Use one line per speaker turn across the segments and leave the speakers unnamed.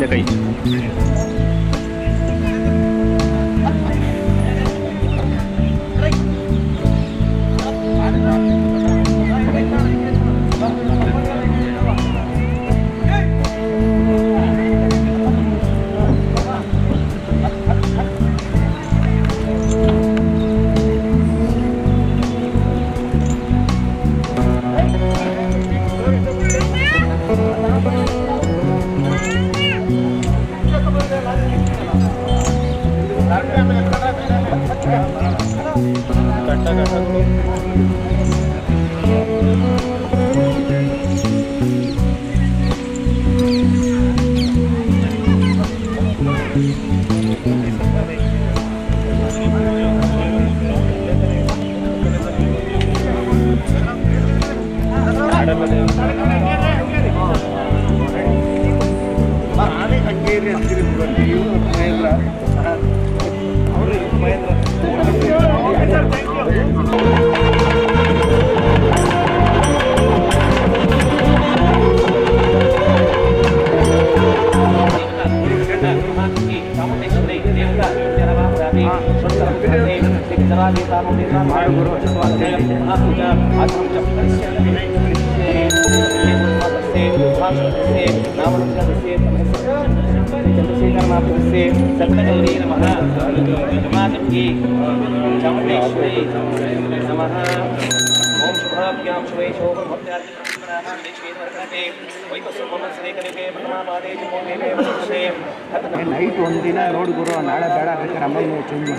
ಮೇಲೆ ಕೈ.
ನೈಟ್ ಒಂದಿನ ರೋಡ್ ಗುರು, ನಾಳೆ ಬೇಡ ಬೇಕಾದ್ರೆ ಅಮ್ಮನ ಚೇಂಜ್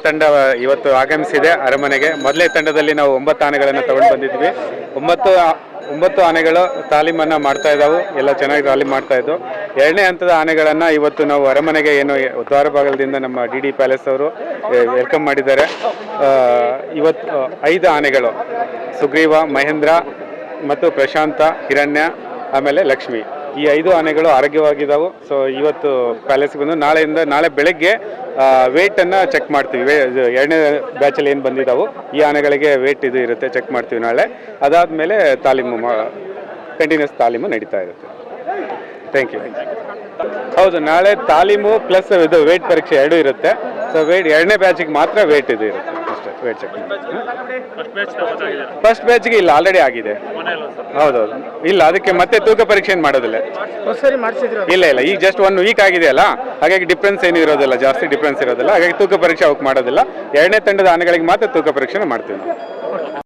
ತಂಡ ಇವತ್ತು ಆಗಮಿಸಿದೆ ಅರಮನೆಗೆ. ಮೊದಲೇ ತಂಡದಲ್ಲಿ ನಾವು 9 ಆನೆಗಳನ್ನು ತಗೊಂಡು ಬಂದಿದ್ವಿ. 9 ಆನೆಗಳು ತಾಲೀಮನ್ನ ಮಾಡ್ತಾ ಇದ್ದಾವೆ, ಎಲ್ಲ ಚೆನ್ನಾಗಿ ತಾಲೀಮ್ ಮಾಡ್ತಾ ಇದ್ವು. 2ನೇ ಹಂತದ ಆನೆಗಳನ್ನು ಇವತ್ತು ನಾವು ಅರಮನೆಗೆ ಏನು ದ್ವಾರ ಭಾಗದಿಂದ ನಮ್ಮ DD ಪ್ಯಾಲೇಸ್ ಅವರು ವೆಲ್ಕಮ್ ಮಾಡಿದ್ದಾರೆ. ಇವತ್ತು 5 ಆನೆಗಳು, ಸುಗ್ರೀವ, ಮಹೇಂದ್ರ ಮತ್ತು ಪ್ರಶಾಂತ, ಹಿರಣ್ಯ, ಆಮೇಲೆ ಲಕ್ಷ್ಮಿ, ಈ 5 ಆನೆಗಳು ಆರೋಗ್ಯವಾಗಿದ್ದಾವೆ. ಸೊ ಇವತ್ತು ಪ್ಯಾಲೇಸ್ಗೆ ಬಂದು ನಾಳೆ ಬೆಳಗ್ಗೆ ವೇಟನ್ನು ಚೆಕ್ ಮಾಡ್ತೀವಿ. 2ನೇ ಬ್ಯಾಚಲ್ಲಿ ಏನು ಬಂದಿದ್ದಾವೆ ಈ ಆನೆಗಳಿಗೆ ವೇಟ್ ಇದು ಇರುತ್ತೆ, ಚೆಕ್ ಮಾಡ್ತೀವಿ ನಾಳೆ. ಅದಾದಮೇಲೆ ಕಂಟಿನ್ಯೂಸ್ ತಾಲೀಮು ನಡೀತಾ ಇರುತ್ತೆ. Thank you. ಹೌದು, ನಾಳೆ ತಾಲೀಮು ಪ್ಲಸ್ ಇದು ವೇಟ್ ಪರೀಕ್ಷೆ 2 ಇರುತ್ತೆ. ಸೊ 2ನೇ ಬ್ಯಾಚಿಗೆ ಮಾತ್ರ ವೇಟ್ ಇದು ಇರುತ್ತೆ ಅಷ್ಟೇ, ವೇಟ್ ಚೆಕ್. ಫಸ್ಟ್ ಬ್ಯಾಚ್ಗೆ ಇಲ್ಲ, ಆಲ್ರೆಡಿ ಆಗಿದೆ. ಹೌದೌದು, ಇಲ್ಲ ಅದಕ್ಕೆ ಮತ್ತೆ ತೂಕ ಪರೀಕ್ಷೆ ಏನು ಮಾಡೋದಿಲ್ಲ. ಇಲ್ಲ ಈಗ ಜಸ್ಟ್ 1 ವೀಕ್ ಆಗಿದೆಯಲ್ಲ, ಹಾಗಾಗಿ ಡಿಫ್ರೆನ್ಸ್ ಏನು ಇರೋದಿಲ್ಲ, ಜಾಸ್ತಿ ಡಿಫ್ರೆನ್ಸ್ ಇರೋದಿಲ್ಲ. ಹಾಗಾಗಿ ತೂಕ ಪರೀಕ್ಷೆ ಅವಕ್ಕೆ ಮಾಡೋದಿಲ್ಲ. 2ನೇ ತಂಡದ ಆನೆಗಳಿಗೆ ಮಾತ್ರ ತೂಕ ಪರೀಕ್ಷೆ ಮಾಡ್ತೀವಿ ನಾವು.